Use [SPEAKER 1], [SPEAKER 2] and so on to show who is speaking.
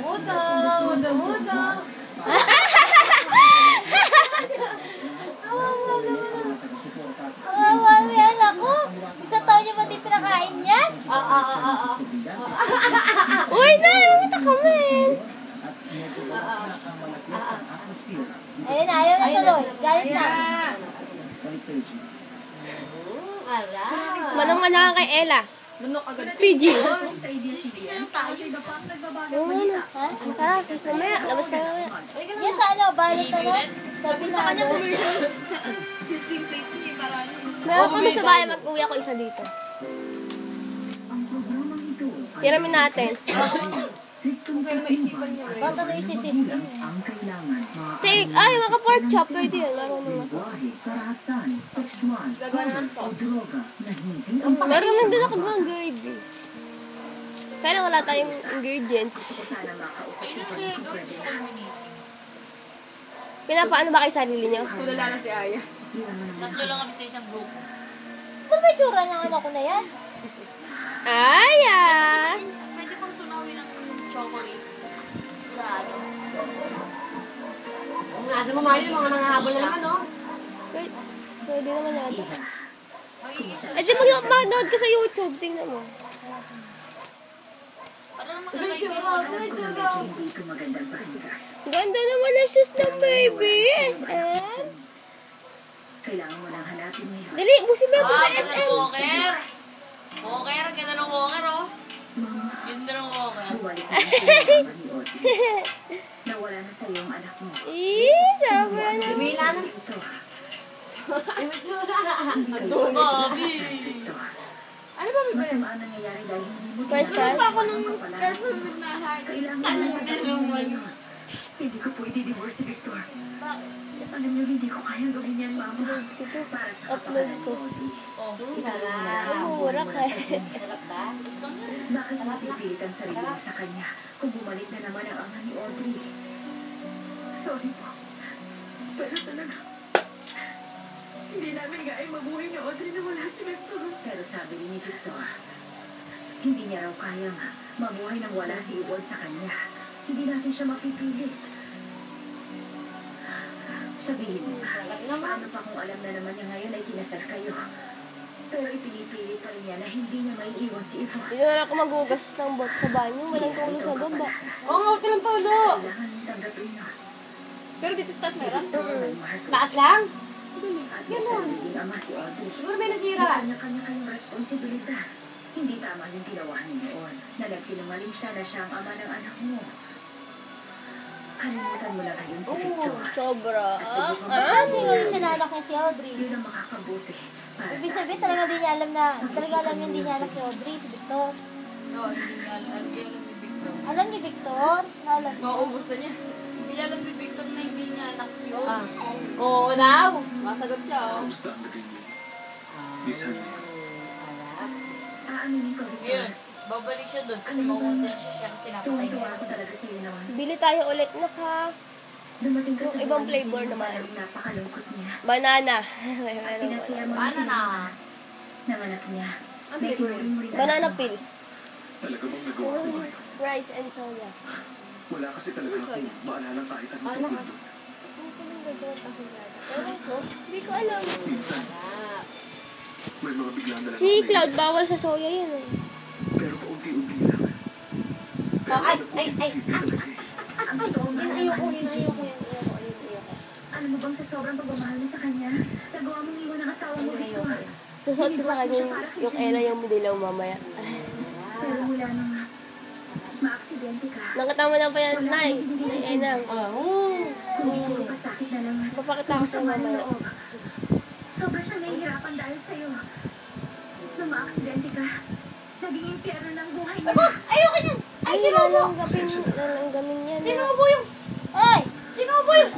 [SPEAKER 1] Uto-uto.
[SPEAKER 2] Kawawa yan ako. Isang taon niyo ba di pinakain yan? Uy na, lumita kami. Ayun na, ayaw na tuloy. Galit na. Manong ka kay Ella.
[SPEAKER 1] Manok agad.
[SPEAKER 2] PG.
[SPEAKER 3] Tara, mamaya. Labas na mamaya.
[SPEAKER 2] Yes, ano, balot na mo? Sabi sa
[SPEAKER 1] Kanya
[SPEAKER 2] ano.
[SPEAKER 1] commercial. 16 plate niya para
[SPEAKER 3] Meron kami sa bahay, mag-uwi ako isa dito. Tiramin natin.
[SPEAKER 1] kung kaya maisipan niya.
[SPEAKER 2] Baka na isisist.
[SPEAKER 3] Steak. Ay, maka pork chop. Pwede yun. Laro naman.
[SPEAKER 1] Gagawa na ng sauce.
[SPEAKER 3] Meron lang din ako ng gravy. Kaya lang wala tayong ingredients. Pinapaano ba kayo sarili niyo?
[SPEAKER 1] Tulala na si Aya.
[SPEAKER 4] Tatlo lang kami sa isang group.
[SPEAKER 2] Ba't may tsura ng ano ko na yan?
[SPEAKER 3] Aya!
[SPEAKER 4] Pwede bang tunawin ng chocolate sa ano?
[SPEAKER 1] Nasa mo mga nangahabol na naman, no?
[SPEAKER 3] Pwede naman natin. Eh di mag-download ka sa YouTube. Tingnan mo.
[SPEAKER 4] Para naman kakaibigan.
[SPEAKER 3] Ganda naman ang shoes ng baby. SM. Dali, busin mo yung
[SPEAKER 4] Ah,
[SPEAKER 3] mga
[SPEAKER 4] ganda ng
[SPEAKER 3] SM.
[SPEAKER 4] walker. Walker, ganda ng walker, oh. Ganda ng walker.
[SPEAKER 3] Sobra na.
[SPEAKER 1] Milan.
[SPEAKER 4] Mami.
[SPEAKER 1] Ano ba ba yun?
[SPEAKER 3] First
[SPEAKER 1] Ano
[SPEAKER 3] class.
[SPEAKER 1] pa ako nung careful with nahay?
[SPEAKER 5] Hindi ko pwede divorce si Victor. Alam niyo, hindi ko kayang gawin yan, Mama. Para sa
[SPEAKER 3] Upload ko. Umura ka eh.
[SPEAKER 4] Gusto niya.
[SPEAKER 5] bakit mo pipilit ang sarili mo sa kanya kung bumalik na naman ang ama ni Audrey? Sorry po. Pero talaga, hindi namin kaya mabuhay ni Audrey na wala si Victor. Pero sabi ni Victor, hindi niya raw kayang mabuhay nang wala si Yvonne sa kanya. Hindi natin siya mapipilit. Sabihin mo, paano pa kung alam na naman niya ngayon ay kinasal kayo? Pero ipinipilit pa rin niya na hindi niya may iwan si Yvonne.
[SPEAKER 3] Hindi na ako magugas ng bot sa banyo. Walang tulo sa baba.
[SPEAKER 1] Oo nga, walang tulo.
[SPEAKER 5] Kailangan tanggapin na.
[SPEAKER 1] Pero dito sa taas meron?
[SPEAKER 5] Mahal ko.
[SPEAKER 1] Taas lang?
[SPEAKER 5] At sa naging ama si Audrey.
[SPEAKER 1] Siguro may nasira.
[SPEAKER 5] Kanya-kanya kayong responsibilidad. Hindi tama yung ginawa niyo noon. Na nagsinungaling siya na siya ang ama ng anak mo. Kalimutan mo na ngayon si Victor.
[SPEAKER 3] Sobra.
[SPEAKER 2] Kasi yung sinanak niya si Audrey.
[SPEAKER 5] Yun ang makakabuti. Para
[SPEAKER 2] Ibig
[SPEAKER 5] sa
[SPEAKER 2] sabihin talaga di niya alam na, talaga alam niya hindi niya anak si Audrey, si Victor.
[SPEAKER 4] No, hindi niya alam. Hindi alam ni Victor.
[SPEAKER 2] Alam ni Victor? Alam niya.
[SPEAKER 1] Mauubos na niya.
[SPEAKER 4] Hindi alam ni Victor na hindi niya anak yun.
[SPEAKER 1] Oo na. Masagot siya, oh.
[SPEAKER 5] aaminin ko, Victor.
[SPEAKER 4] Ngayon, babalik siya doon kasi makukonsensya siya kasi napatay niya.
[SPEAKER 5] Tuwang-tuwa ako talaga sa iyo naman.
[SPEAKER 3] Bili tayo ulit na ka.
[SPEAKER 5] Dumating ka
[SPEAKER 3] Yung
[SPEAKER 5] sa
[SPEAKER 3] ibang
[SPEAKER 5] buhay
[SPEAKER 3] flavor
[SPEAKER 5] niya,
[SPEAKER 3] naman.
[SPEAKER 5] Napakalungkot niya.
[SPEAKER 3] Banana.
[SPEAKER 5] Pinasaya mo
[SPEAKER 4] Paano na?
[SPEAKER 5] ng anak niya.
[SPEAKER 1] Ang
[SPEAKER 5] May
[SPEAKER 1] flavor?
[SPEAKER 5] tinuring mo rin
[SPEAKER 3] Banana
[SPEAKER 5] anak mo.
[SPEAKER 3] peel.
[SPEAKER 6] Talaga bang nagawa ko ba ito?
[SPEAKER 3] Rice and soya.
[SPEAKER 6] Wala kasi talaga akong maalala kahit ano
[SPEAKER 1] Ano ka?
[SPEAKER 3] Ewan ko. Hindi ko alam.
[SPEAKER 6] Minsan, may mga biglaan na lang
[SPEAKER 3] Si
[SPEAKER 6] ako
[SPEAKER 3] Cloud,
[SPEAKER 6] naisip.
[SPEAKER 3] bawal sa soya yun eh.
[SPEAKER 6] Pero paunti-unti lang. Pero
[SPEAKER 1] ay,
[SPEAKER 6] nagpupursige talaga eh.
[SPEAKER 5] Ang totoo nga naman,
[SPEAKER 3] Ayoko.
[SPEAKER 5] alam mo bang sa sobrang pagmamahal mo sa kanya, nagawa mong iwan ang asawa mo dito.
[SPEAKER 3] Susuot ko sa kanya yung Ella yung dilaw mamaya.
[SPEAKER 5] Pero mula nung maaksidente ka,
[SPEAKER 3] Nakatama na pa yan, Nay. Nay, Enang.
[SPEAKER 5] hindi puro kasakit na lang.
[SPEAKER 3] Papakita ko sa'yo mamaya.
[SPEAKER 5] Sobra siyang nahihirapan dahil sa'yo. Nung maaksidente ka, naging impyerno ng buhay niya.
[SPEAKER 1] Ayoko niyan.
[SPEAKER 3] Ay, lalanggapin yan.
[SPEAKER 1] Sinubo yung...
[SPEAKER 2] Ay!
[SPEAKER 1] Sinubo yung...